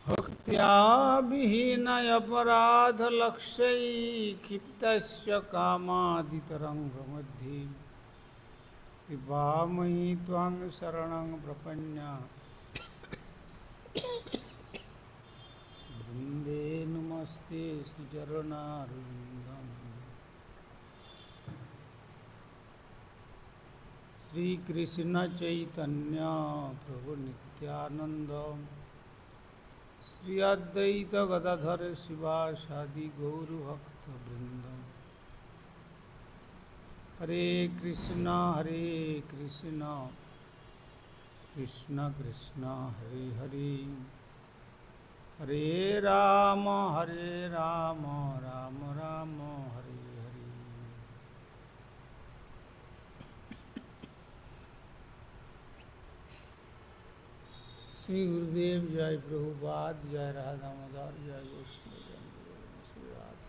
भक्त्या विहीनयपराधलक्ष्यै क्षिप्तस्य कामादितरङ्गमध्ये कृपामयि त्वां शरणं प्रपन्ना वृन्दे नमस्ते श्रीचरणारविन्दम्। श्रीकृष्ण चैतन्य प्रभु नित्यानंद श्री अद्वैत गदाधर शिवासादि गौरभक्तवृंद। हरे कृष्ण कृष्ण कृष्ण हरे हरे, हरे राम राम राम हरे हरे। श्री गुरुदेव जय प्रभुपाद, जय राधा दामोदर, जय गोस्वामी श्री राधा।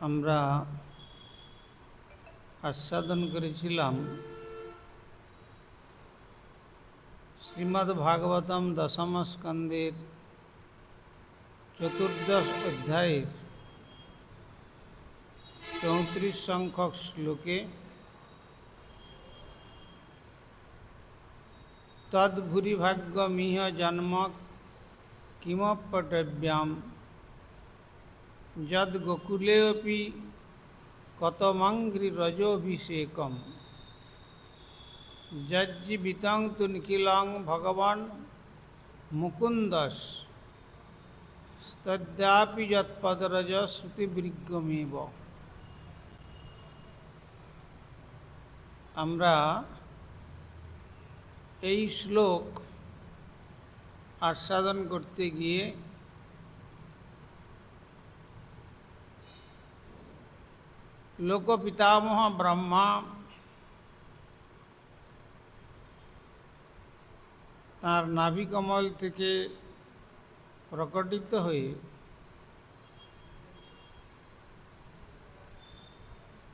আমরা आस्वादन करेছিলাম श्रीमद् भागवतम दशम स्कंदेर चतुर्दश अध्यायेर 34 संख्यक श्लोके तद्भूरिभाग्यमिह जन्म किमपटव्याम यद गोकुलेऽपि कतमंघ्रिरजोभिषेकम जज्जीवितं तु निखिलं भगवान् मुकुन्दस् तद्यापि यत्पदरज श्रुतिवृग्गमेव। আমরা এই শ্লোক আস্বাদন করতে গিয়ে लोक पितामह ब्रह्मा तार नाभि कमल থেকে প্রকটিত হয়ে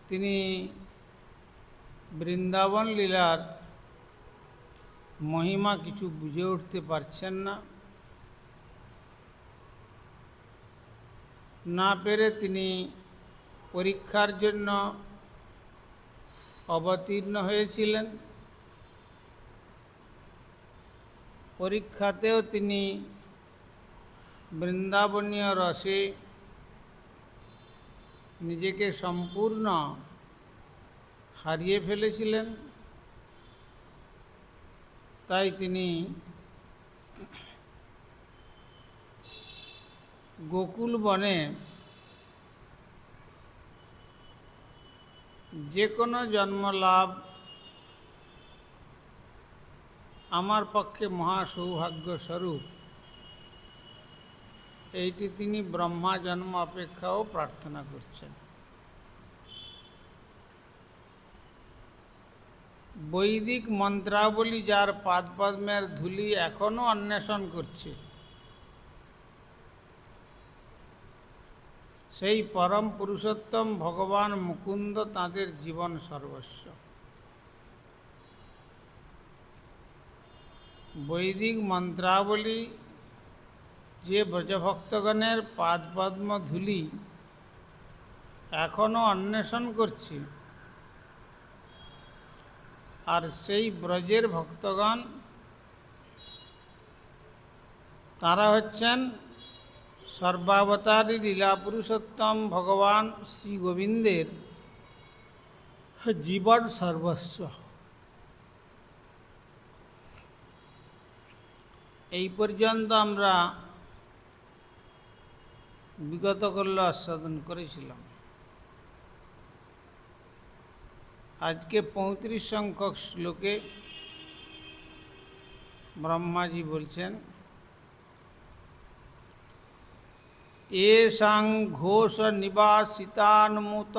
তিনি বৃন্দাবন লীলার মহিমা কিছু বুঝে উঠতে পারছেন না, না পেরে তিনি পরীক্ষার জন্য অবতীর্ণ হয়েছিলেন। পরীক্ষাতেও তিনি বৃন্দাবনীয় রসে নিজেকে সম্পূর্ণ হারিয়ে ফেলেছিলেন। তাই তিনি গোকুল বনে যে কোনো জন্ম লাভ আমার পক্ষে মহা সৌভাগ্য স্বরূপ, এইটি তিনি ব্রহ্মা জন্ম অপেক্ষাও প্রার্থনা করছেন। বৈদিক মন্ত্রাবলী যার পাদপদ্মের ধূলি এখনো অন্বেষণ করছে, সেই পরম পুরুষোত্তম ভগবান মুকুন্দ তাঁদের জীবন সর্বস্ব। বৈদিক মন্ত্রাবলী যে ব্রজভক্তগণের পাদপদ্ম ধূলি এখনো অন্বেষণ করছে, আর সেই ব্রজের ভক্তগণ তারা হচ্ছেন সর্বাবতারী লীলা পুরুষোত্তম ভগবান শ্রী গোবিন্দের জীবন সর্বস্ব। এই পর্যন্ত আমরা বিগত কল্য আস্বাদন করেছিলাম। আজকে 35 সংখ্যক শ্লোকে ব্রহ্মাজি বলছেন, येषां घोष निवासितान्मुत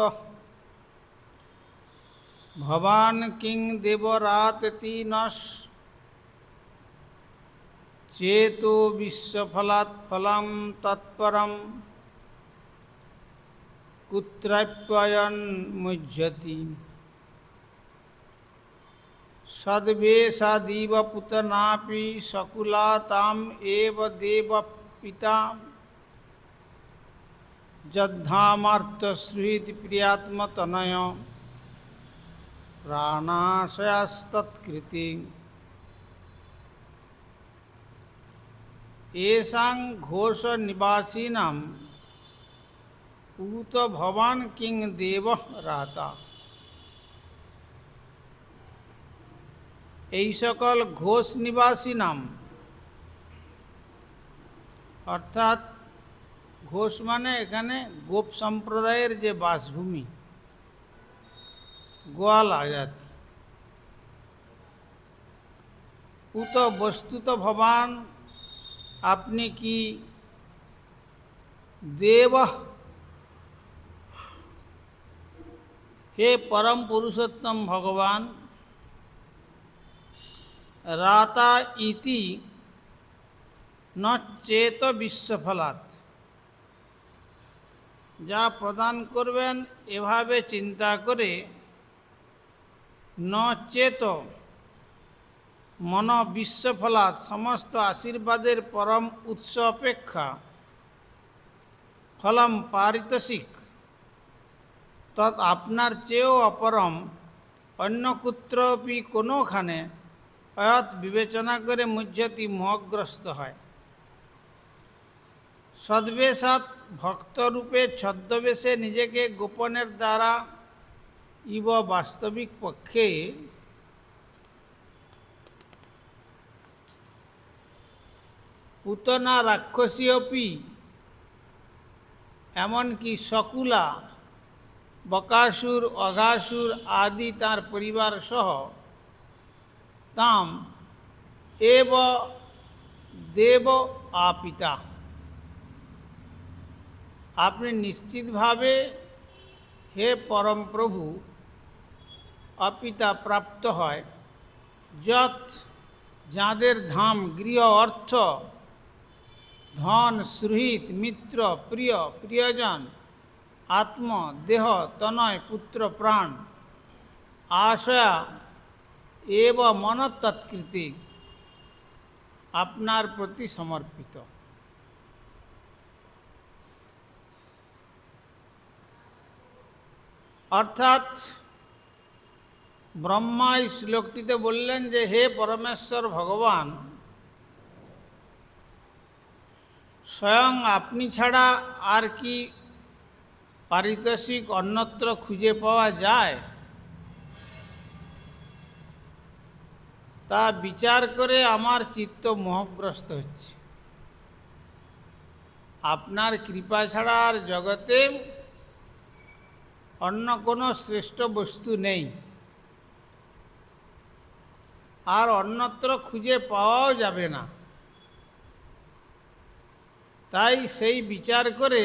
भवान् किं देवरातति नः चेतो विश्वफलात् फलं तत्परं कुत्रप्ययन् मुह्यति सद्वेषादिव पुतनापि सकुला ताम् एव देव पिता जद्धामार्तसृहित प्रियात्मतनय प्राणाशयास्तत्कृति येषां घोषनिवासिनां पूत भवान् किं देवः রাতা। এই সকল ঘোষ নিবাসী নাম, অর্থাৎ ঘোষ মানে এখানে গোপ সম্প্রদায়ের যে বাসভূমি, গোয়ালা জাতি। উত বস্তুত ভবান, আপনি কি দেব, হে परम पुरुषोत्तम भगवान, রাতা ইতি ন চেত বিশ্বফলাৎ, যা প্রদান করবেন এভাবে চিন্তা করে, ন চেত মন বিশ্বফলাৎ, সমস্ত আশীর্বাদের পরম উৎস অপেক্ষা, ফলম পারিতোষিক, তৎ আপনার চেয়েও অপরম, অন্য কুত্রপি কোনোখানে অয়ত বিবেচনা করে মুহ্যতি মোহগ্রস্ত হয়। সদ্বেষাৎ, ভক্তরূপে ছদ্মবেশে নিজেকে গোপনের দ্বারা, ইব বাস্তবিক পক্ষে, পুতনা রাক্ষসীয়পি, এমনকি শকুলা, বকাসুর, অঘাসুর আদি তার পরিবার সহ, তাম এব দেব আপিতা, আপনি নিশ্চিতভাবে হে পরম প্রভু অপিতা প্রাপ্ত হয়, যৎ যাঁদের ধাম, গৃহ, অর্থ, ধন, সুহৃদ, মিত্র, প্রিয়, প্রিয়জন, আত্ম, দেহ, তনয়, পুত্র, প্রাণ, আশয়া এব মন তৎকৃতি, আপনার প্রতি সমর্পিত। অর্থাৎ ব্রহ্মা এই শ্লোকটিতে বললেন যে হে পরমেশ্বর ভগবান, স্বয়ং আপনি ছাড়া আর কি পারিতোষিক অন্যত্র খুঁজে পাওয়া যায়, তা বিচার করে আমার চিত্ত মোহগ্রস্ত হচ্ছে। আপনার কৃপা ছাড়া আর জগতে অন্য কোনো শ্রেষ্ঠ বস্তু নেই, আর অন্যত্র খুঁজে পাওয়াও যাবে না। তাই সেই বিচার করে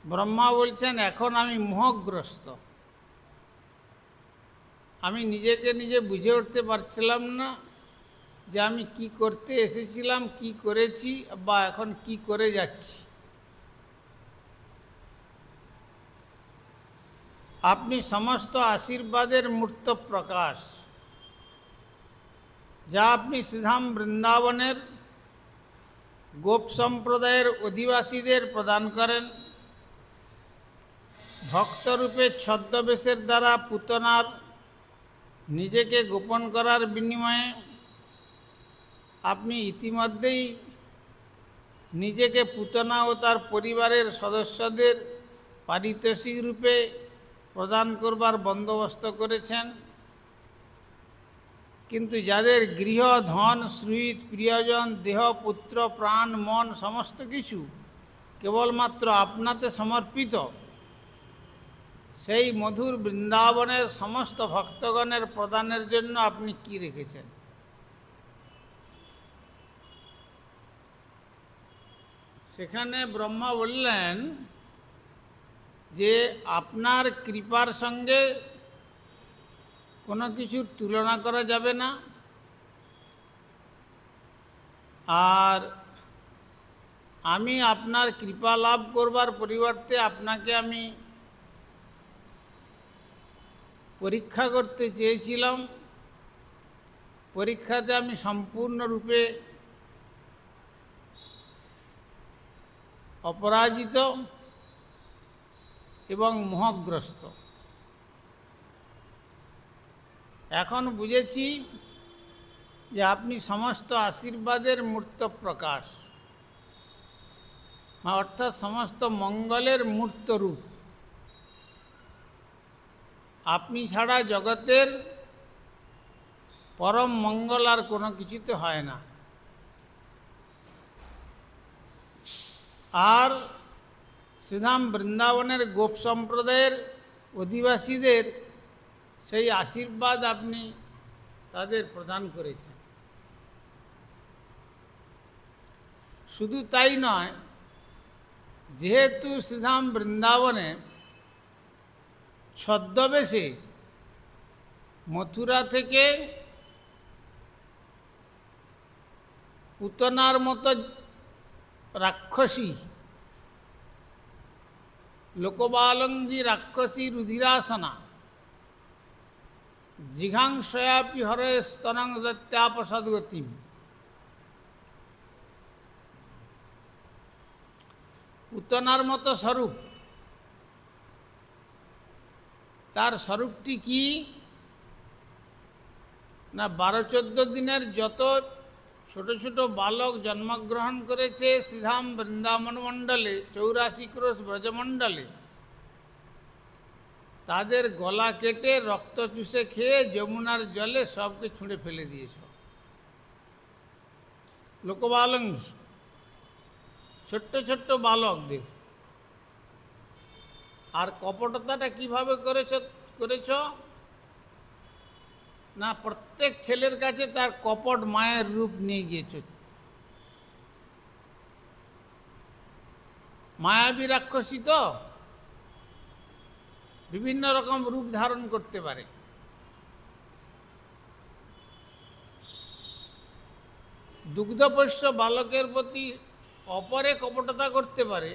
ব্রহ্মা বলছেন এখন আমি মোহগ্রস্ত, আমি নিজেকে নিজে বুঝে উঠতে পারছিলাম না যে আমি কি করতে এসেছিলাম, কি করেছি, বা এখন কি করে যাচ্ছি। আপনি সমস্ত আশীর্বাদের মূর্ত প্রকাশ, যা আপনি শ্রীধাম বৃন্দাবনের গোপ সম্প্রদায়ের অধিবাসীদের প্রদান করেন। ভক্তরূপে ছদ্মবেশের দ্বারা পুতনার নিজেকে গোপন করার বিনিময়ে আপনি ইতিমধ্যেই নিজেকে পুতনা ও তার পরিবারের সদস্যদের পারিতোষিক রূপে প্রদান করবার বন্দোবস্ত করেছেন। কিন্তু যাদের গৃহ, ধন, সুহৃদ, প্রিয়জন, দেহ, পুত্র, প্রাণ, মন সমস্ত কিছু কেবলমাত্র আপনাতে সমর্পিত, সেই মধুর বৃন্দাবনের সমস্ত ভক্তগণের প্রদানের জন্য আপনি কি রেখেছেন? সেখানে ব্রহ্মা বললেন যে আপনার কৃপার সঙ্গে কোনো কিছুর তুলনা করা যাবে না। আর আমি আপনার কৃপা লাভ করবার পরিবর্তে আপনাকে আমি পরীক্ষা করতে চেয়েছিলাম। পরীক্ষাতে আমি সম্পূর্ণরূপে অপরাজিত এবং মোহগ্রস্ত। এখন বুঝেছি যে আপনি সমস্ত আশীর্বাদের মূর্ত প্রকাশ, অর্থাৎ সমস্ত মঙ্গলের মূর্ত রূপ। আপনি ছাড়া জগতের পরম মঙ্গল আর কোনো কিছুতে হয় না। আর শ্রীধাম বৃন্দাবনের গোপ সম্প্রদায়ের অধিবাসীদের সেই আশীর্বাদ আপনি তাদের প্রদান করেছেন। শুধু তাই নয়, যেহেতু শ্রীধাম বৃন্দাবনে ছদ্মবেশে মথুরা থেকে পুতনার মতো রাক্ষসী, লোকবালঙ্গী রাক্ষসী রুধিরাসনা জিঘাংসয়াপি হরে স্তনং দত্যাপসদ্গতিম, পুতনার মতো স্বরূপ। তার স্বরূপটি কি না, 12-14 দিনের যত ছোট ছোট বালক জন্মগ্রহণ করেছে শ্রীধাম বৃন্দাবন মণ্ডলে, 84 ক্রোশ ব্রজমণ্ডলে, তাদের গলা কেটে রক্ত চুষে খেয়ে যমুনার জলে সবকে ছুঁড়ে ফেলে দিয়েছ। লোকবালঙ্গী ছোট্ট ছোট্ট বালকদের। আর কপটতাটা কিভাবে করেছ না, প্রত্যেক ছেলের কাছে তার কপট মায়ের রূপ নিয়ে গিয়েছ। মায়াবী রাক্ষসী তো বিভিন্ন রকম রূপ ধারণ করতে পারে। দুগ্ধপোষ্য বালকের প্রতি অপরে কপটতা করতে পারে,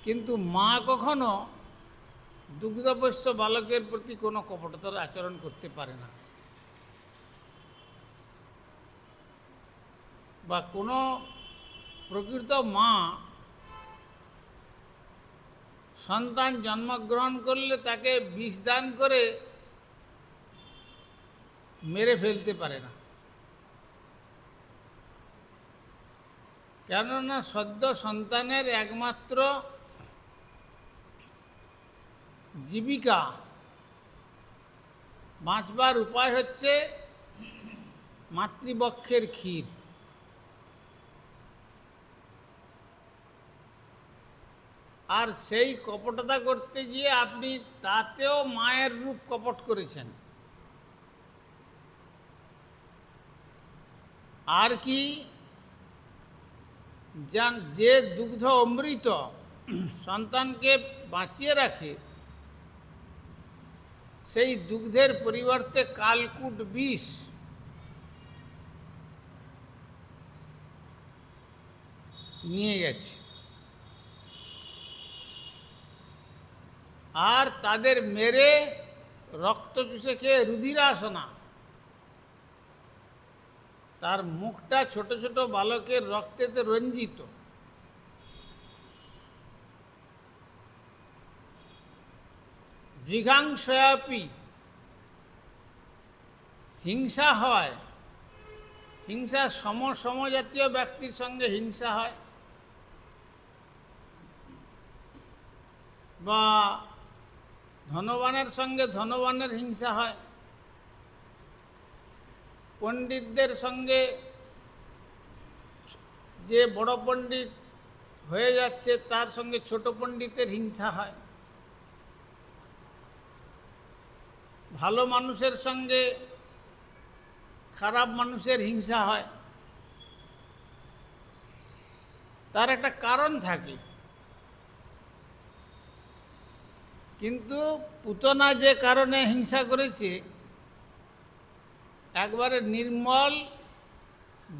কিন্তু মা কখনো দুগ্ধপোষ্য বালকের প্রতি কোনো কপটতার আচরণ করতে পারে না। বা কোনো প্রকৃত মা সন্তান জন্মগ্রহণ করলে তাকে বিষ দান করে মেরে ফেলতে পারে না। কেননা সদ্য সন্তানের একমাত্র জীবিকা, বাঁচবার উপায় হচ্ছে মাতৃবক্ষের ক্ষীর। আর সেই কপটতা করতে গিয়ে আপনি তাতেও মায়ের রূপ কপট করেছেন। আর কি, যে দুগ্ধ অমৃত সন্তানকে বাঁচিয়ে রাখে, সেই দুগ্ধের পরিবর্তে কালকূট বিষ নিয়ে গেছে। আর তাদের মেরে রক্ত চুষে খেয়ে রুধিরাসনা, তার মুখটা ছোট ছোট বালকের রক্তেতে রঞ্জিত। জিঘাংসয়াপি, হিংসা হয়। হিংসা সমজাতীয় ব্যক্তির সঙ্গে হিংসা হয়, বা ধনবানের সঙ্গে ধনবানের হিংসা হয়, পণ্ডিতদের সঙ্গে যে বড় পণ্ডিত হয়ে যাচ্ছে তার সঙ্গে ছোট পণ্ডিতের হিংসা হয়, ভালো মানুষের সঙ্গে খারাপ মানুষের হিংসা হয়। তার একটা কারণ থাকে, কিন্তু পুতনা যে কারণে হিংসা করেছে, একবারে নির্মল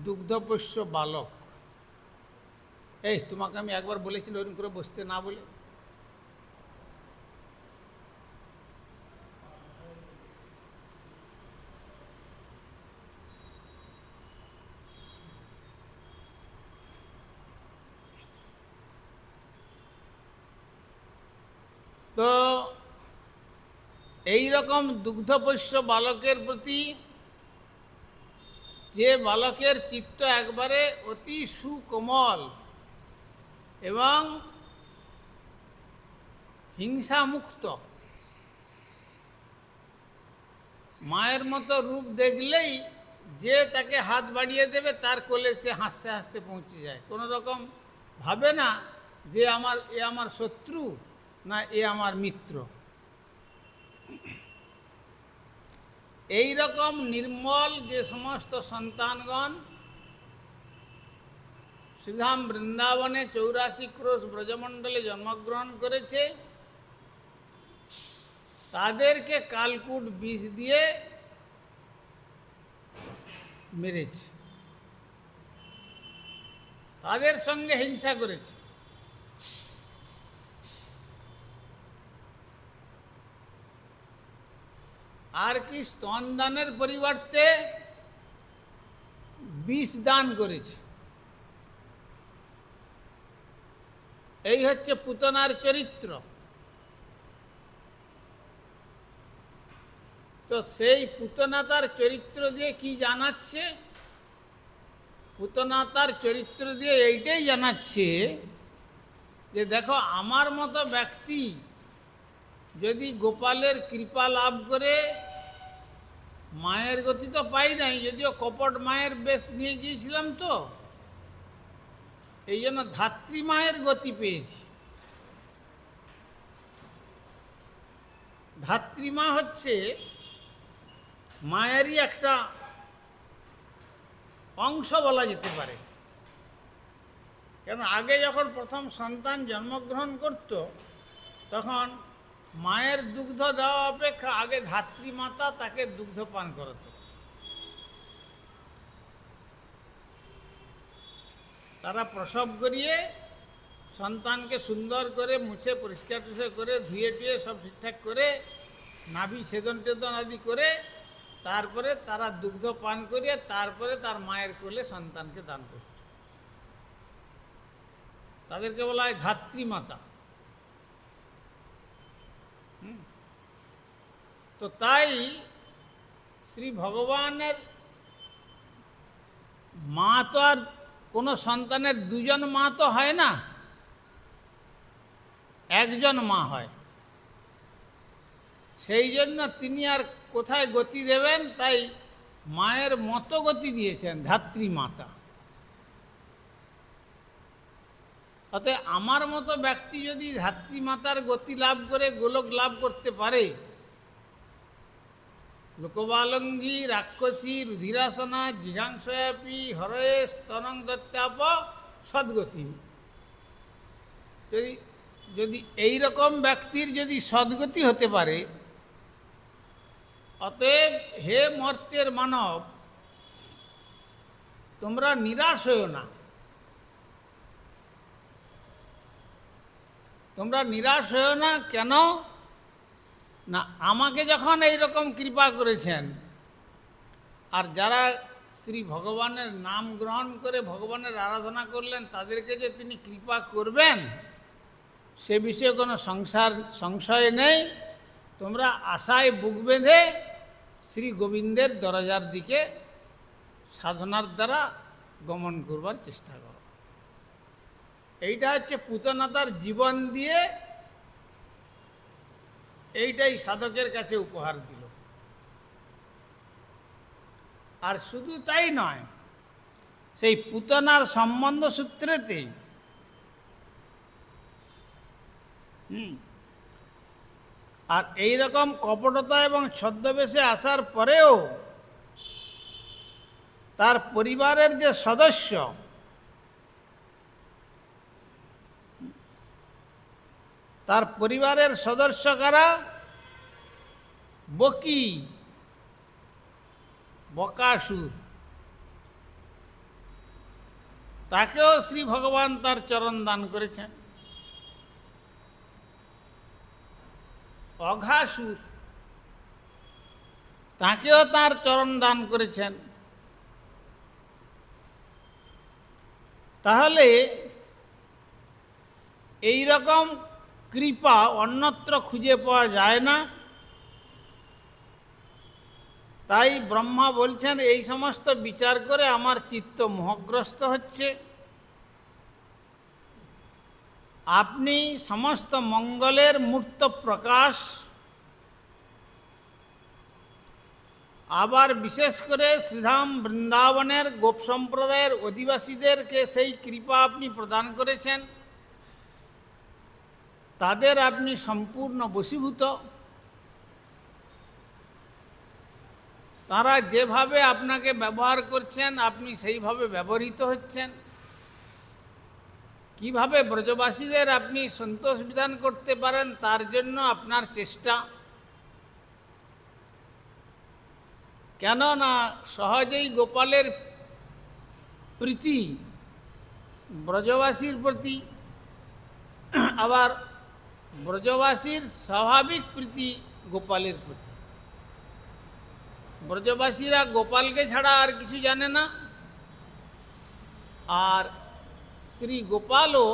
দুগ্ধপোষ্য বালক। এই তোমাকে আমি একবার বলেছিলাম ওরকম করে বসতে না বলে। তো এই রকম দুগ্ধপোষ্য বালকের প্রতি, যে বালকের চিত্ত একবারে অতি সুকোমল এবং হিংসামুক্ত, মায়ের মতো রূপ দেখলেই যে তাকে হাত বাড়িয়ে দেবে তার কোলে সে হাসতে হাসতে পৌঁছে যায়, কোনো রকম ভাবে না যে এ আমার শত্রু না এ আমার মিত্র। এই রকম নির্মল যে সমস্ত সন্তানগণ শ্রীধাম বৃন্দাবনে 84 ক্রোশ ব্রজমণ্ডলে জন্মগ্রহণ করেছে, তাদেরকে কালকুট বিষ দিয়ে মেরেছে, তাদের সঙ্গে হিংসা করেছে। আর কি স্তনদানের পরিবর্তে বিষ দান করেছে। এই হচ্ছে পুতনার চরিত্র। তো সেই পুতনা তার চরিত্র দিয়ে কি জানাচ্ছে? পুতনা তার চরিত্র দিয়ে এইটাই জানাচ্ছে যে দেখো, আমার মতো ব্যক্তি যদি গোপালের কৃপা লাভ করে, মায়ের গতি তো পাই নাই, যদিও কপট মায়ের বেশ নিয়ে গিয়েছিলাম, তো এই জন্য ধাত্রী মায়ের গতি পেয়েছি। ধাত্রীমা হচ্ছে মায়েরই একটা অংশ বলা যেতে পারে। কেন আগে যখন প্রথম সন্তান জন্মগ্রহণ করত, তখন মায়ের দুগ্ধ দেওয়া অপেক্ষা আগে ধাত্রীমাতা তাকে দুগ্ধ পান করাত। তারা প্রসব করিয়ে সন্তানকে সুন্দর করে মুছে পরিষ্কার টুষ্কার করে ধুয়ে টুয়ে সব ঠিকঠাক করে নাভি ছেদন টেদন আদি করে তারপরে তারা দুগ্ধ পান করিয়ে তারপরে তার মায়ের কোলে সন্তানকে দান করত। তাদেরকে বলা হয় ধাত্রীমাতা। তো তাই শ্রী ভগবানের মা তো আর কোনো সন্তানের দুজন মা তো হয় না, একজন মা হয়। সেই জন্য তিনি আর কোথায় গতি দেবেন, তাই মায়ের মতো গতি দিয়েছেন ধাত্রীমাতা। অতএব আমার মতো ব্যক্তি যদি ধাত্রীমাতার গতি লাভ করে গোলক লাভ করতে পারে, লোকবালঙ্গী রাক্ষসী রুধিরাসনা জিঘাংসয়াপি হরয়ে স্তনং দত্তাপ সদ্গতি, যদি এই রকম ব্যক্তির যদি সদ্গতি হতে পারে, অতএব হে মর্ত্যের মানব, তোমরা নিরাশ হও না। তোমরা নিরাশ হও না। কেন না, আমাকে যখন এই রকম কৃপা করেছেন, আর যারা শ্রী ভগবানের নাম গ্রহণ করে ভগবানের আরাধনা করলেন, তাদেরকে যে তিনি কৃপা করবেন সে বিষয়ে কোনো সংশয় নেই। তোমরা আশায় বুক বেঁধে শ্রী গোবিন্দের দরজার দিকে সাধনার দ্বারা গমন করবার চেষ্টা করো। এইটা হচ্ছে পুতনা তার জীবন দিয়ে এইটাই সাধকের কাছে উপহার দিল। আর শুধু তাই নয়, সেই পুতনার সম্বন্ধ সূত্রেতেই আর এই রকম কপটতা এবং ছদ্মবেশে আসার পরেও তার পরিবারের যে সদস্য, তার পরিবারের সদস্য কারা? বকি, বকাসুর। তাকেও শ্রী ভগবান তার চরণ দান করেছেন। অঘাসুর, তাকেও তার চরণ দান করেছেন। তাহলে এই রকম কৃপা অন্যত্র খুঁজে পাওয়া যায় না। তাই ব্রহ্মা বলছেন, এই সমস্ত বিচার করে আমার চিত্ত মোহগ্রস্ত হচ্ছে। আপনি সমস্ত মঙ্গলের মূর্ত প্রকাশ, আবার বিশেষ করে শ্রীধাম বৃন্দাবনের গোপ সম্প্রদায়ের অধিবাসীদেরকে সেই কৃপা আপনি প্রদান করেছেন। তাদের আপনি সম্পূর্ণ বশীভূত। তারা যেভাবে আপনাকে ব্যবহার করছেন, আপনি সেইভাবে ব্যবহৃত হচ্ছেন। কিভাবে ব্রজবাসীদের আপনি সন্তোষ বিধান করতে পারেন, তার জন্য আপনার চেষ্টা। কেননা সহজেই গোপালের প্রীতি ব্রজবাসীর প্রতি, আবার ব্রজবাসীর স্বাভাবিক প্রীতি গোপালের প্রতি। ব্রজবাসীরা গোপালকে ছাড়া আর কিছু জানে না, আর শ্রী গোপালও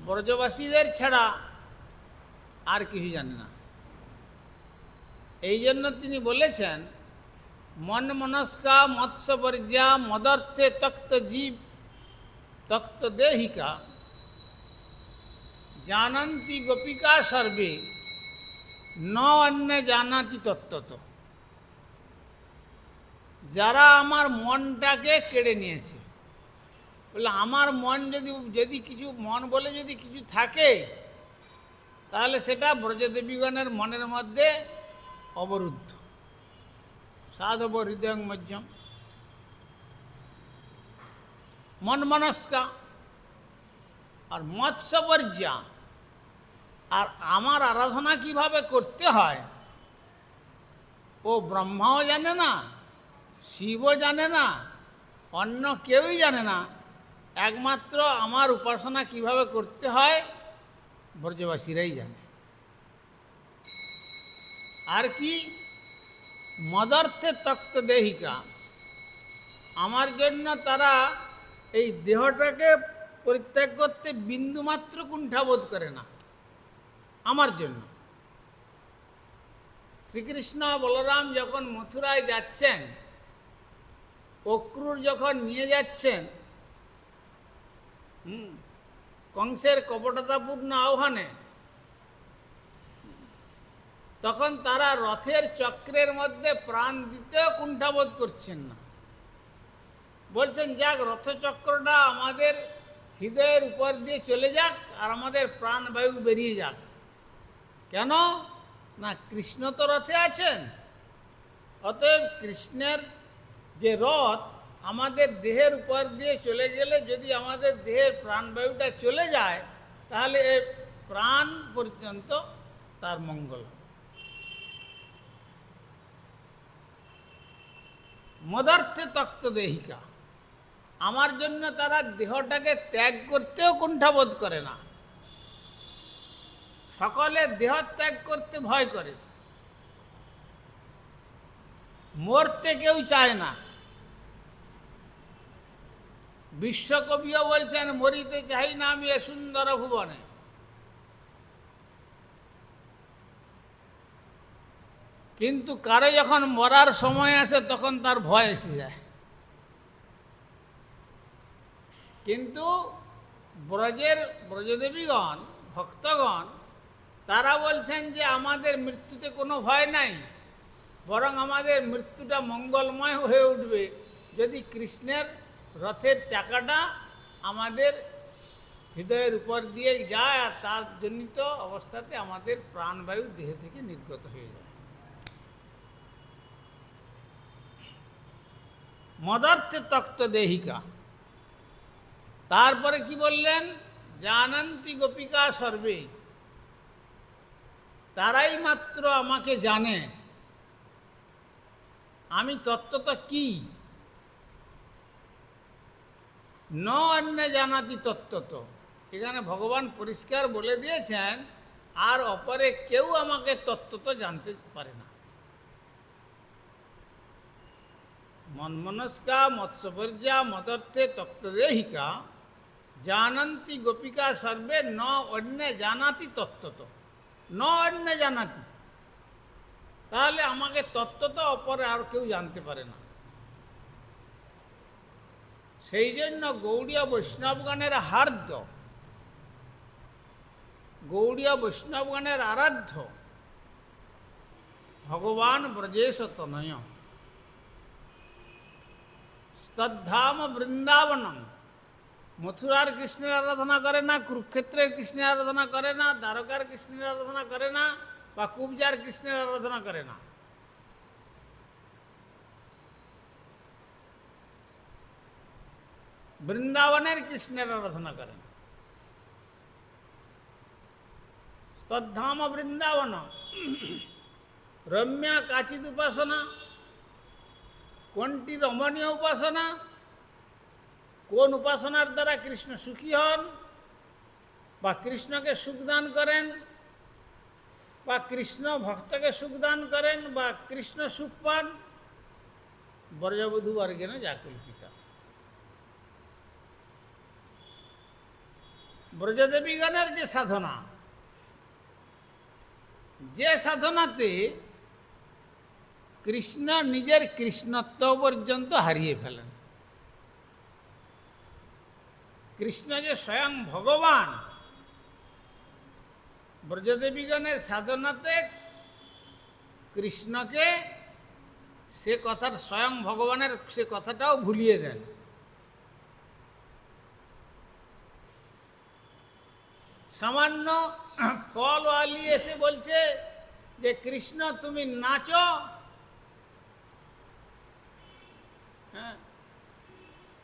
ব্রজবাসীদের ছাড়া আর কিছু জানে না। এই জন্য তিনি বলেছেন, মন মনস্কা মৎস্যবর্জা মদর্থে তক্ত জীব তক্ত দেহিকা জানন্তি গোপিকা সর্বে ন অন্য জানাতি তত্ত্বত। যারা আমার মনটাকে কেড়ে নিয়েছে, বলে আমার মন যদি কিছু মন বলে যদি কিছু থাকে, তাহলে সেটা ব্রজদেবীগণের মনের মধ্যে অবরুদ্ধ। সাধব হৃদয় মধ্যম মন মনস্কা আর মৎস্যবর্জা। আর আমার আরাধনা কিভাবে করতে হয় ও ব্রহ্মাও জানে না, শিবও জানে না, অন্য কেউই জানে না। একমাত্র আমার উপাসনা কিভাবে করতে হয় ব্রজবাসীরাই জানে। আর কি? মদর্থে তক্ত দেহিকা, আমার জন্য তারা এই দেহটাকে পরিত্যাগ করতে বিন্দুমাত্র কুণ্ঠাবোধ করে না আমার জন্য। শ্রীকৃষ্ণ বলরাম যখন মথুরায় যাচ্ছেন, অক্রুর যখন নিয়ে যাচ্ছেন কংসের কপটতাপূর্ণ আহ্বানে, তখন তারা রথের চক্রের মধ্যে প্রাণ দিতেও কুণ্ঠাবোধ করছেন না। বলছেন, যাক, রথচক্রটা আমাদের হৃদয়ের উপর দিয়ে চলে যাক আর আমাদের প্রাণবায়ু বেরিয়ে যাক। কেন না? কৃষ্ণ তো রথে আছেন। অতএব কৃষ্ণের যে রথ আমাদের দেহের উপর দিয়ে চলে গেলে যদি আমাদের দেহের প্রাণবায়ুটা চলে যায়, তাহলে প্রাণ পর্যন্ত তার মঙ্গল। মদার্থে তক্ত দেহিকা, আমার জন্য তারা দেহটাকে ত্যাগ করতেও কুণ্ঠাবোধ করে না। সকলে দেহ ত্যাগ করতে ভয় করে, মরতে কেউ চায় না। বিশ্বকবিও বলছেন, মরিতে চাই না আমি এ সুন্দর ভুবনে। কিন্তু কারো যখন মরার সময় আসে তখন তার ভয় এসে যায়। কিন্তু ব্রজদেবীগণ, ভক্তগণ, তারা বলছেন যে আমাদের মৃত্যুতে কোনো ভয় নাই, বরং আমাদের মৃত্যুটা মঙ্গলময় হয়ে উঠবে যদি কৃষ্ণের রথের চাকাটা আমাদের হৃদয়ের উপর দিয়ে যায় আর তার জনিত অবস্থাতে আমাদের প্রাণবায়ু দেহ থেকে নির্গত হয়ে যায়। মদার্থে তক্ত দেহিকা। তারপরে কি বললেন? জানন্তি গোপিকা সর্বে, তারাই মাত্র আমাকে জানে, আমি তত্ত্বটা কি। ন অন্য জানাতি তত্ত্বত, এখানে ভগবান পরিষ্কার বলে দিয়েছেন আর অপরে কেউ আমাকে তত্ত্বত জানতে পারে না। মনমনস্কা মৎস্যবর্জা মদর্থে তত্ত্বদেহিকা জানন্তি গোপিকা সর্বে ন অন্য জানাতি তত্ত্বত। ন অন্য জানাতি, তাহলে আমাকে তত্ত্বত অপরে আর কেউ জানতে পারে না। সেই জন্য গৌড়ীয় বৈষ্ণবগণের হার্দ্য, গৌড়ীয় বৈষ্ণবগণের আরাধ্য ভগবান ব্রজেশ তনয়, স্তদ্ধাম বৃন্দাবনম। মথুরার কৃষ্ণের আরাধনা করে না, কুরুক্ষেত্রের কৃষ্ণের আরাধনা করে না, দ্বারকার কৃষ্ণের আরাধনা করে না, বা কুবজার কৃষ্ণের আরাধনা করে না। বৃন্দাবনের কৃষ্ণের আরাধনা করেন। স্তদ্ধাম বৃন্দাবন রম্যা কাচিদ উপাসনা। কোনটি রমণীয় উপাসনা? কোন উপাসনার দ্বারা কৃষ্ণ সুখী হন, বা কৃষ্ণকে সুখদান করেন, বা কৃষ্ণ ভক্তকে সুখদান করেন, বা কৃষ্ণ সুখ পান? ব্রজবধূ বর্গেন জাকুলপিতা। ব্রজদেবীগণের যে সাধনা, যে সাধনাতে কৃষ্ণ নিজের কৃষ্ণত্ব পর্যন্ত হারিয়ে ফেলেন। কৃষ্ণ যে স্বয়ং ভগবান, ব্রজদেবীগণের সাধনাতে কৃষ্ণকে সে কথার, স্বয়ং ভগবানের সে কথাটাও ভুলিয়ে দেন। সামান্য ফলওয়ালি এসে বলছে যে কৃষ্ণ তুমি নাচো, হ্যাঁ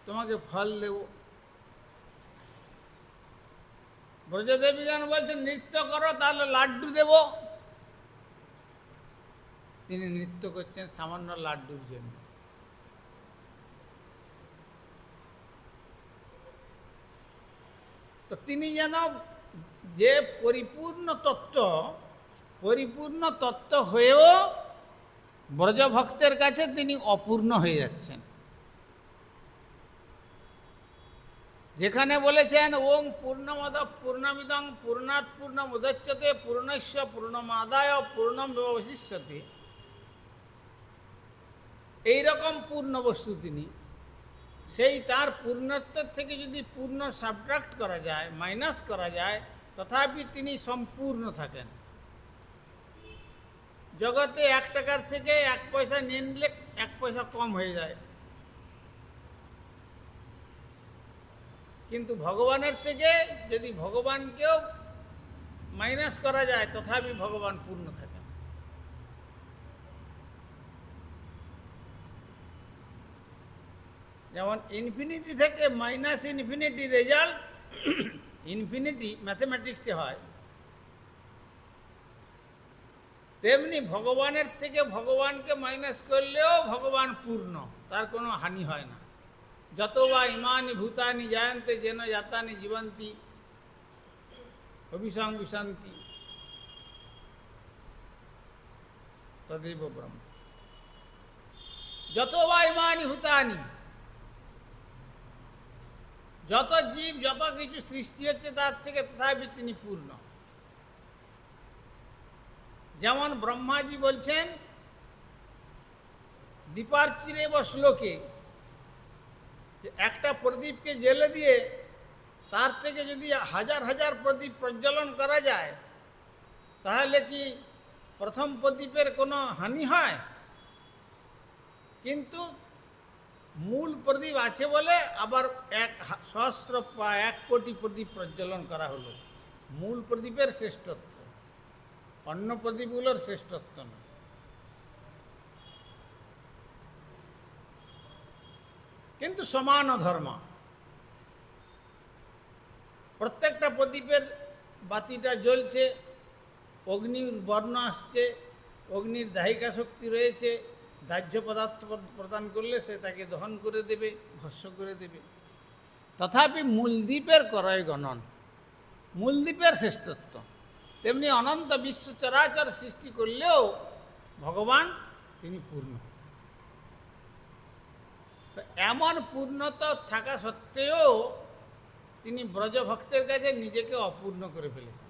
তোমাকে ফল দেব। ব্রজদেবীগণ বলছেন নৃত্য করো, তাহলে লাড্ডু দেব। তিনি নৃত্য করছেন সামান্য লাড্ডুর জন্য। তো তিনি যেন যে পরিপূর্ণ তত্ত্ব হয়েও ব্রজভক্তের কাছে তিনি অপূর্ণ হয়ে যাচ্ছেন। যেখানে বলেছেন ওং পূর্ণমদ পূর্ণমিদং পূর্ণাৎ পূর্ণমুদচ্যতে পূর্ণস্য পূর্ণমাদায় পূর্ণমেবাবশিষ্যতে, এইরকম পূর্ণ বস্তু তিনি। সেই তার পূর্ণত্বের থেকে যদি পূর্ণ সাবট্রাক্ট করা যায়, মাইনাস করা যায়, তথাপি তিনি সম্পূর্ণ থাকেন। জগতে 1 টাকার থেকে 1 পয়সা নিয়ে নিলে 1 পয়সা কম হয়ে যায়, কিন্তু ভগবানের থেকে যদি ভগবানকেও মাইনাস করা যায়, তথাপি ভগবান পূর্ণ থাকেন। যেমন ইনফিনিটি থেকে মাইনাস ইনফিনিটি রেজাল্ট ইনফিনিটি ম্যাথমেটিক্সে হয়, তেমনি ভগবানের থেকে ভগবানকে মাইনাস করলেও ভগবান পূর্ণ, তার কোনো হানি হয় না। যত বা ইমানি ভূতানি জায়ন্তে যেন যাতানি জীবন্তি অভিসং বিশান্তি তদেব ব্রহ্ম। যত বা ইমানি ভূতানি, যত জীব যত কিছু সৃষ্টি হচ্ছে তার থেকে তথাপি তিনি পূর্ণ। যেমন ব্রহ্মাজি বলছেন দীপার্চিরে বা শ্লোকে, যে একটা প্রদীপকে জ্বেলে দিয়ে তার থেকে যদি 1000 প্রদীপ প্রজ্বলন করা যায়, তাহলে কি প্রথম প্রদীপের কোনো হানি হয়? কিন্তু মূল প্রদীপ আছে বলে আবার 1 কোটি প্রদীপ প্রজ্বলন করা হলো। মূল প্রদীপের শ্রেষ্ঠত্ব, অন্য প্রদীপগুলোর শ্রেষ্ঠত্ব না। কিন্তু সমান ধর্ম, প্রত্যেকটা প্রদীপের বাতিটা জ্বলছে, অগ্নির বর্ণ আসছে, অগ্নির দাহিকা শক্তি রয়েছে, দাহ্য পদার্থ প্রদান করলে সে তাকে দহন করে দেবে, ভস্ম করে দেবে। তথাপি মূলদ্বীপের করয় গণন, মূলদ্বীপের শ্রেষ্ঠত্ব। তেমনি অনন্ত বিশ্ব চরাচর সৃষ্টি করলেও ভগবান তিনি পূর্ণ। তো এমন পূর্ণতা থাকা সত্ত্বেও তিনি ব্রজভক্তের কাছে নিজেকে অপূর্ণ করে ফেলেছেন।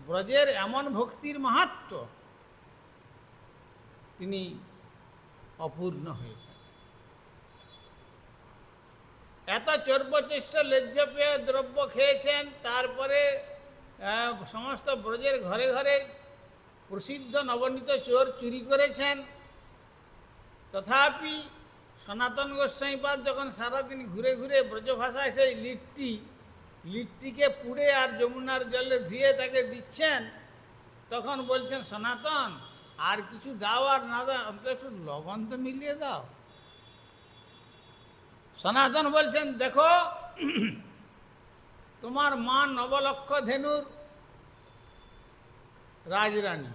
ব্রজের এমন ভক্তির মাহাত্ম্য, তিনি অপূর্ণ হয়েছেন। এত চর্বচস্য লেজ্জপেয় দ্রব্য খেয়েছেন, তারপরে সমস্ত ব্রজের ঘরে ঘরে প্রসিদ্ধ নবনীত চোর চুরি করেছেন। তথাপি সনাতন গোস্বাইপাদ যখন সারাদিন ঘুরে ঘুরে ব্রজভাষায় সেই লিট্টিকে পুড়ে আর যমুনার জলে ধুয়ে তাকে দিচ্ছেন, তখন বলছেন সনাতন আর কিছু দাও আর না দাও, অন্তত একটু লবণ তো মিলিয়ে দাও। সনাতন বলছেন দেখো তোমার মা নবলক্ষ ধেনুর রাজরানী,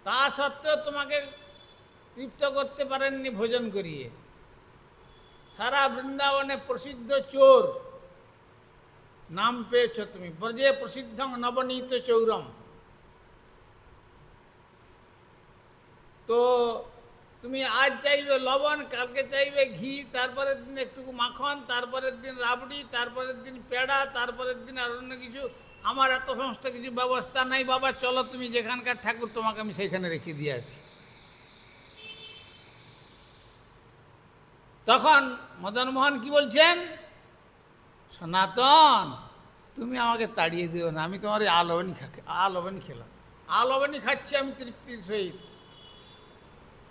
তা সত্ত্বেও তোমাকে তৃপ্ত করতে পারেননি ভোজন করিয়ে। সারা বৃন্দাবনে প্রসিদ্ধ চোর নাম পেয়েছ তুমি, ব্রজে প্রসিদ্ধ নবনীত চৌরম। তো তুমি আজ চাইবে লবণ, কালকে চাইবে ঘি, তারপরের দিন একটু মাখন, তারপরের দিন রাবড়ি, তারপরের দিন পেড়া, তারপরের দিন আর অন্য কিছু। আমার এত সমস্ত কিছু ব্যবস্থা নাই বাবা, চলো তুমি যেখানকার ঠাকুর তোমাকে আমি সেইখানে রেখে দিয়ে আসি। তখন মদন মোহন কি বলছেন, সনাতন তুমি আমাকে তাড়িয়ে দিও না, আমি তোমার আলবনি খেলাম, আলবনি খাচ্ছি আমি তৃপ্তির সহিত।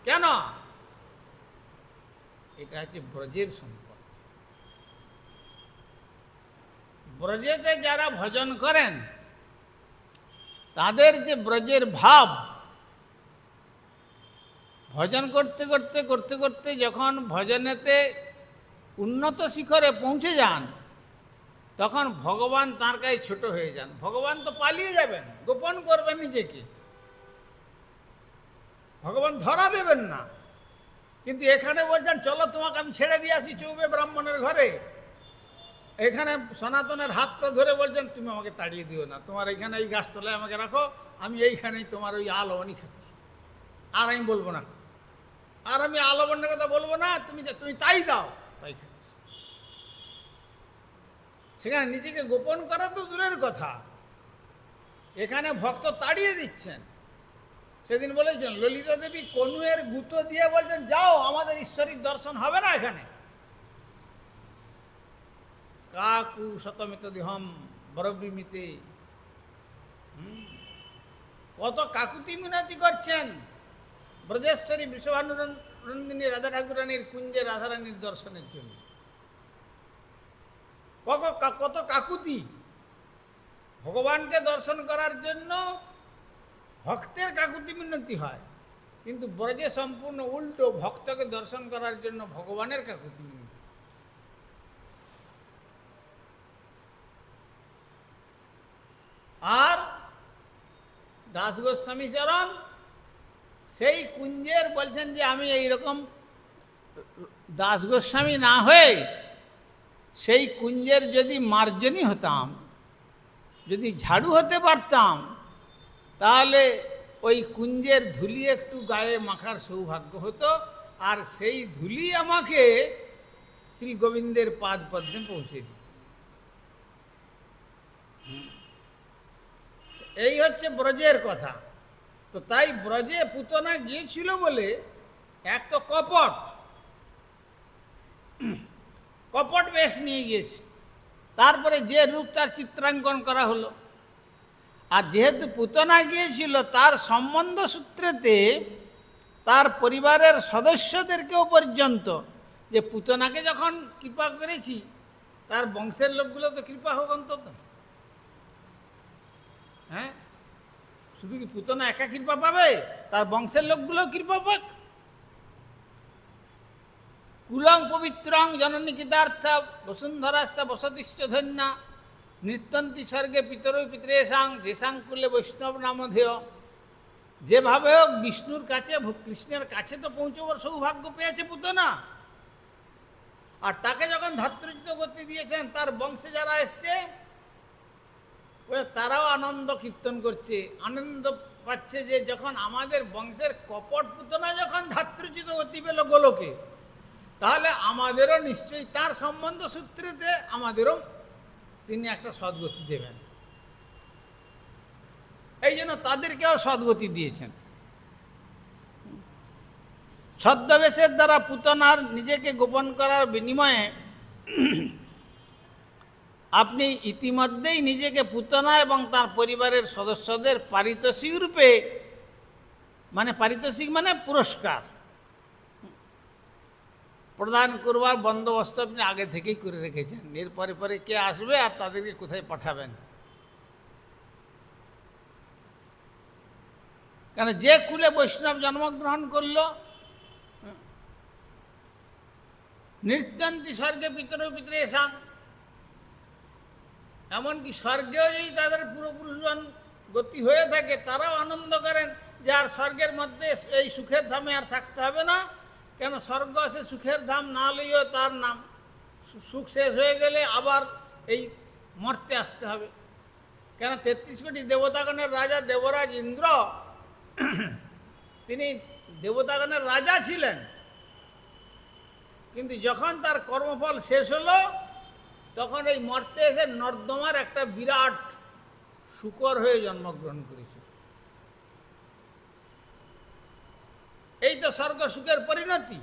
কেন? এটা হচ্ছে ব্রজের সম্পদ। ব্রজেতে যারা ভজন করেন তাদের যে ব্রজের ভাব, ভজন করতে করতে করতে করতে যখন ভজনেতে উন্নত শিখরে পৌঁছে যান, তখন ভগবান তাঁর কাছে ছোট হয়ে যান। ভগবান তো পালিয়ে যাবেন, গোপন করবেন নিজেকে, ভগবান ধরা দেবেন না। কিন্তু এখানে বলছেন চলো তোমাকে আমি ছেড়ে দিয়ে আসি চৌবে ব্রাহ্মণের ঘরে। এখানে সনাতনের হাতটা ধরে বলছেন তুমি আমাকে তাড়িয়ে দিও না, তোমার এইখানে এই গাছতলায় আমাকে রাখো, আমি এইখানেই তোমার ওই আলবনি খাচ্ছি, আর আমি বলবো না, আর আমি আলবনের কথা বলবো না, তুমি তাই দাও, তাই খাচ্ছি। সেখানে নিজেকে গোপন করা তো দূরের কথা, এখানে ভক্ত তাড়িয়ে দিচ্ছেন। সেদিন বলেছেন ললিতা দেবী কনুয়ের গুঁতো দিয়ে বলছেন যাও, আমাদের ঈশ্বরের দর্শন হবে না এখানে। কাকু শতমিত দিহম বরবিমিতে, কত কাকুতি মিনতি করছেন ব্রজেশ্বরী বিশ্বভানুনন্দিনী রাধা ঠাকুরানীর কুঞ্জে রাধারানীর দর্শনের জন্য। কত কাকুতি! ভগবানকে দর্শন করার জন্য ভক্তের কাকুতি মিনতি হয়, কিন্তু ব্রজে সম্পূর্ণ উল্টো, ভক্তকে দর্শন করার জন্য ভগবানের কাকুতি মিনতি। আর দাস গোস্বামী চরণ সেই কুঞ্জের বলছেন যে আমি এইরকম দাস গোস্বামী না হয়ে সেই কুঞ্জের যদি মার্জনী হতাম, যদি ঝাড়ু হতে পারতাম, তাহলে ওই কুঞ্জের ধুলি একটু গায়ে মাখার সৌভাগ্য হতো, আর সেই ধুলি আমাকে শ্রী গোবিন্দের পাদ পদ্মে পৌঁছে দিত। এই হচ্ছে ব্রজের কথা। তো তাই ব্রজে পুতনা গিয়েছিল বলে এক তো কপট বেশ নিয়ে গিয়েছে, তারপরে যে রূপ তার চিত্রাঙ্কন করা হলো। আর যেহেতু পুতনা গিয়েছিল, তার সম্বন্ধ সূত্রেতে তার পরিবারের সদস্যদেরকেও পর্যন্ত, যে পুতনাকে যখন কৃপা করেছি, তার বংশের লোকগুলো তো কৃপা হোক অন্তত। হ্যাঁ, শুধু কি পুতনা একা কৃপা পাবে, তার বংশের লোকগুলো কৃপা পাক। কুলং পবিত্রং জননী কৃতার্থ বসুন্ধরাস্য বসতিশ্চ ধন্যা। নৃত্যন্তি স্বর্গে পিতরৈ পিতরেশাং যেসাং কুলে বৈষ্ণব নামধেয়। যেভাবে হোক বিষ্ণুর কাছে, কৃষ্ণের কাছে তো পৌঁছবার সৌভাগ্য পেয়েছে পুতনা। আর তাকে যখন ধাত্রীচিত গতি দিয়েছেন, তার বংশে যারা এসছে তারাও আনন্দ কীর্তন করছে, আনন্দ পাচ্ছে যে যখন আমাদের বংশের কপট পুতনা যখন ধাত্রীচিত গতি পেল গোলকে, তাহলে আমাদেরও নিশ্চয়ই তার সম্বন্ধ সূত্রেতে আমাদেরও তিনি একটা সদ্গতি দেবেন। এই জন্য তাদেরকেও সদ্গতি দিয়েছেন। ছদ্মবেশের দ্বারা পুতনার নিজেকে গোপন করার বিনিময়ে আপনি ইতিমধ্যেই নিজেকে পুতনা এবং তার পরিবারের সদস্যদের পারিতোষিক রূপে, মানে পারিতোষিক মানে পুরস্কার প্রদান করবার বন্দোবস্ত আপনি আগে থেকেই করে রেখেছেন। এর পরে পরে কে আসবে আর তাদেরকে কোথায় পাঠাবেন। কেন যে কুলে বৈষ্ণব জন্মগ্রহণ করল, নৃত্যন্তি স্বর্গে পিতরৈ পিতরেশাং, এমনকি স্বর্গেও যদি তাদের পূর্বপুরুষগণ গতি হয়ে থাকে, তারাও আনন্দ করেন যে আর স্বর্গের মধ্যে এই সুখের ধামে আর থাকতে হবে না। কেন স্বর্গ আছে সুখের ধাম না লইও তার নাম, সুখ শেষ হয়ে গেলে আবার এই মর্তে আসতে হবে। কেন ৩৩ কোটি দেবতাগণের রাজা দেবরাজ ইন্দ্র, তিনি দেবতাগণের রাজা ছিলেন, কিন্তু যখন তার কর্মফল শেষ হলো তখন এই মর্তে এসে নর্দমার একটা বিরাট শূকর হয়ে জন্মগ্রহণ করেছে। এই তো স্বর্গ সুখের পরিণতি।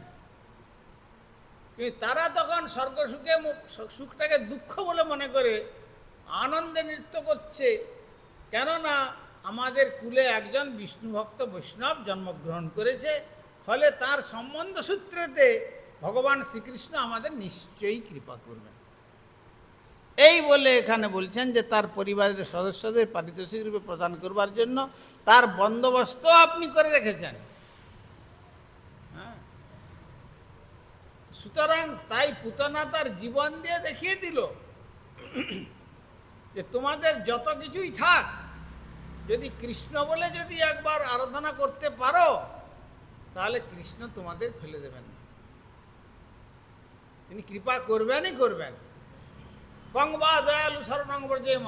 কিন্তু তারা তখন স্বর্গ সুখটাকে দুঃখ বলে মনে করে আনন্দে নৃত্য করছে, কেননা আমাদের কুলে একজন বিষ্ণুভক্ত বৈষ্ণব জন্মগ্রহণ করেছে, ফলে তার সম্বন্ধ সূত্রেতে ভগবান শ্রীকৃষ্ণ আমাদের নিশ্চয়ই কৃপা করবেন। এই বলে এখানে বলছেন যে তার পরিবারের সদস্যদের পারিতোষিক রূপে প্রদান করবার জন্য তার বন্দোবস্ত আপনি করে রেখেছেন। সুতরাং তাই পুতনা তার জীবন দিয়ে দেখিয়ে দিল যে তোমাদের যত কিছুই থাক, যদি কৃষ্ণ বলে যদি একবার আরাধনা করতে পারো, তাহলে কৃষ্ণ তোমাদের ফেলে দেবেন না, তিনি কৃপা করবেনই করবেন। কংবা দয়ালু শরণং ব্রজেম,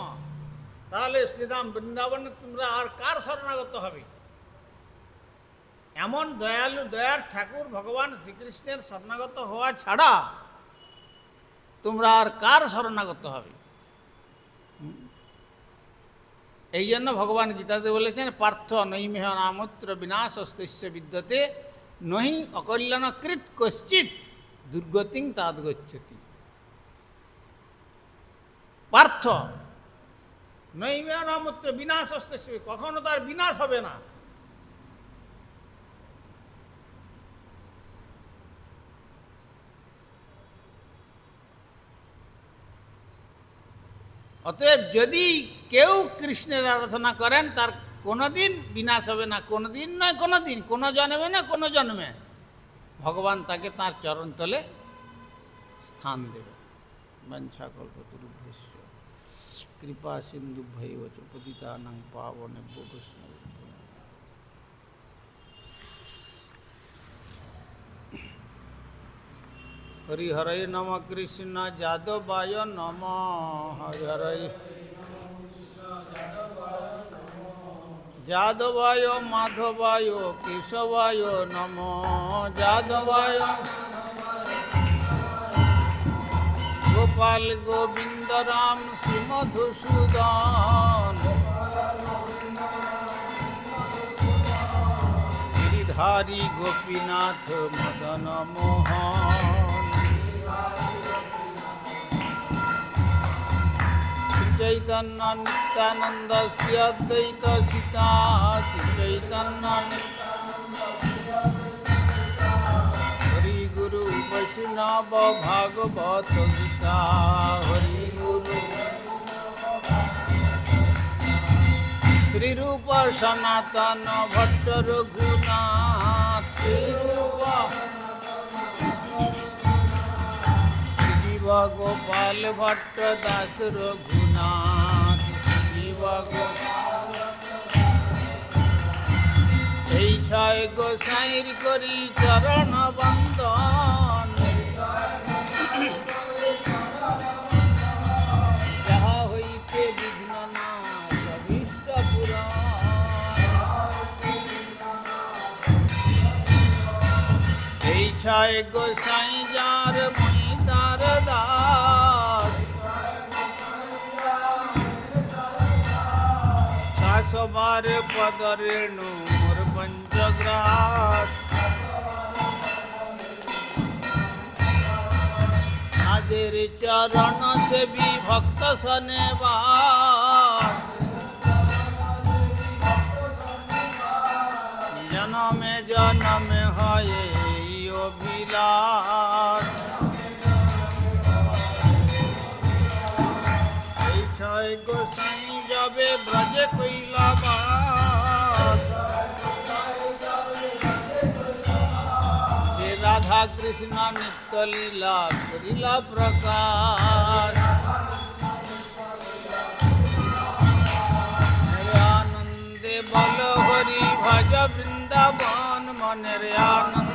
তাহলে শ্রীধাম বৃন্দাবনে তোমরা আর কার শরণাগত হবে? এমন দয়ালু দয়ার ঠাকুর ভগবান শ্রীকৃষ্ণের শরণাগত হওয়া ছাড়া তোমরা আর কার শরণাগত হবে? এই জন্য ভগবান গীতাতে বলেছেন, পার্থ নৈমেহ নামত্র বিনাশস্তস্য বিদ্যতে নহি অকল্যাণকৃত কশ্চিৎ দুর্গতিং তাদ্গচ্ছতি। পার্থ নৈমেহ নামত্র বিনাশস্তস্য, কখনো তার বিনাশ হবে না। অতএব যদি কেউ কৃষ্ণের আরাধনা করেন তার কোনোদিন বিনাশ হবে না, কোনোদিন নয় কোনোদিন, কোনো জন্মে না কোনো জন্মে ভগবান তাকে তাঁর চরণতলে স্থান দেবে। বাঞ্ছাকল্পতরুভ্যশ্চ কৃপা সিন্ধুভ্যৈব চ পতিতানাং পাবনেভ্যো বৈষ্ণবেভ্যো। হরিহরয় নম কৃষ্ণ যাদবায় নম, হরিহরয় যাদবায় মাধবায় কেশবায় নম, যাদবায় গোপাল গোবিন্দ রাম শ্রীমধুসূদন, গিরিধারী গোপীনাথ মদন মোহন, চৈতন্য নিত্যানন্দ শ্রী অদ্বৈত সীতা, শ্রী চৈতন্য হরি গুরু বৈষ্ণব ভাগবত গীতা, হরি গুরু শ্রীরূপ সনাতন ভট্ট রঘুনাথ, শ্রীরূপ গোপাল ভট্ট দাস রঘুনাথ। এই ছয় গোসাইর করি চরণ বন্দন, যাহা হইতে বিঘ্ন নাশ অভীষ্ট পূরণ। এই ছয় গোসাই যার মই তার দাস, সবার পদরেণু মোর পঞ্চগ্রাস। তাদের চরণ সেবী ভক্ত শনেবার, জনমে জনমে হয় এই অভিলাষ। এই ছয় গোসাই যাবে ব্রজে কৈলাবাস, যে রাধা কৃষ্ণ নিত্য লীলা করিলা প্রকাশ। আনন্দে বল হরি ভজ বৃন্দাবন, মনের আনন্দ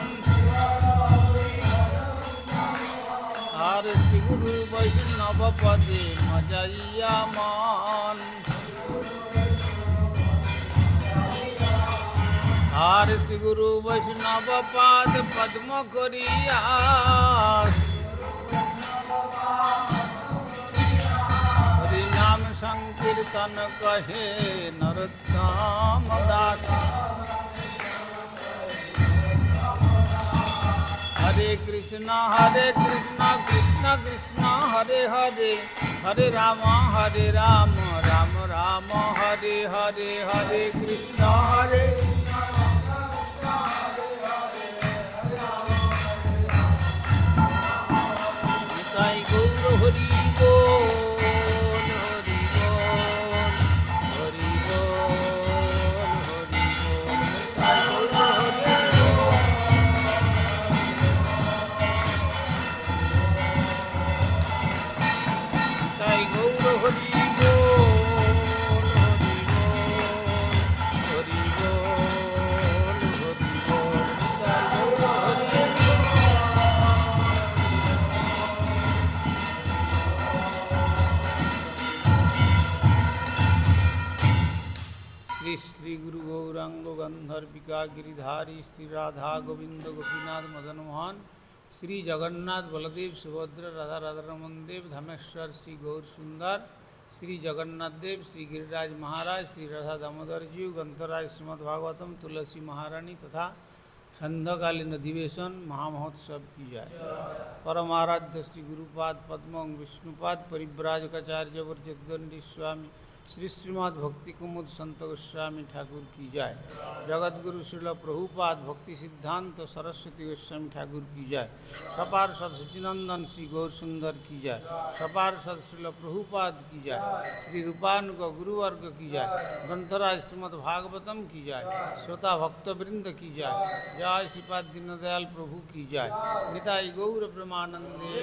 আর শ্রী গুরু বৈষ্ণব পদে মজাইয়া মন। আর শ্রী গুরু বৈষ্ণব পাদ পদ্ম করিয়া, হরি নাম সংকীর্তন কহে নরোত্তম দাস। হরে কৃষ্ণ কৃষ্ণ কৃষ্ণ হরে হরে, হরে রাম রাম রাম হরে হরে, হরে কৃষ্ণ হরে তাই গৌর হরি বল, হরি বল, হরি বল, হরি বল, তাই গৌর হরি বল। তাই গৌর হরি বল, হরি বল, হরি বল, তাই গৌর হরি বল। শ্রী শ্রী গুরু গৌরাঙ্গ গন্ধর্বিকা গিরিধারী শ্রী রাধা গোবিন্দ গোপীনাথ মদন মোহন, শ্রী জগন্নাথ বলদেব সুভদ্রা রাধা রাধারমন দেব ধামেশ্বর শ্রী গৌর সুন্দর, শ্রী জগন্নাথ देव श्री गिरिराज महाराज श्री राधा दामोदर जी ग्रंथराज श्रीमद् भागवतम तुलसी महारानी तथा संध्याकालीन अधिवेशन महामहोत्सव की जाए। परमाराध्य श्री गुरुपाद पद्मं विष्णुपाद परिव्राजकाचार्य वर्जदंडी स्वामी श्री श्रीमद् भक्ति कुमुद संत गोस्वामी ठाकुर की जाए। जगत गुरु श्रील प्रभुपाद भक्ति सिद्धांत सरस्वती गोस्वामी ठाकुर की जाए। सपार्षद सचिनंदन श्री गौर सुंदर की जाए। सपार्षद श्रील प्रभुपाद की जाए। श्री रूपानुग गुरुवर्ग की जाए। ग्रंथराज श्रीमद् भागवतम की जाए। श्रोता भक्तवृंद की जाए। जय श्रीपाद दीनदयाल प्रभु की जाए। निताई गौर प्रेमानंदे।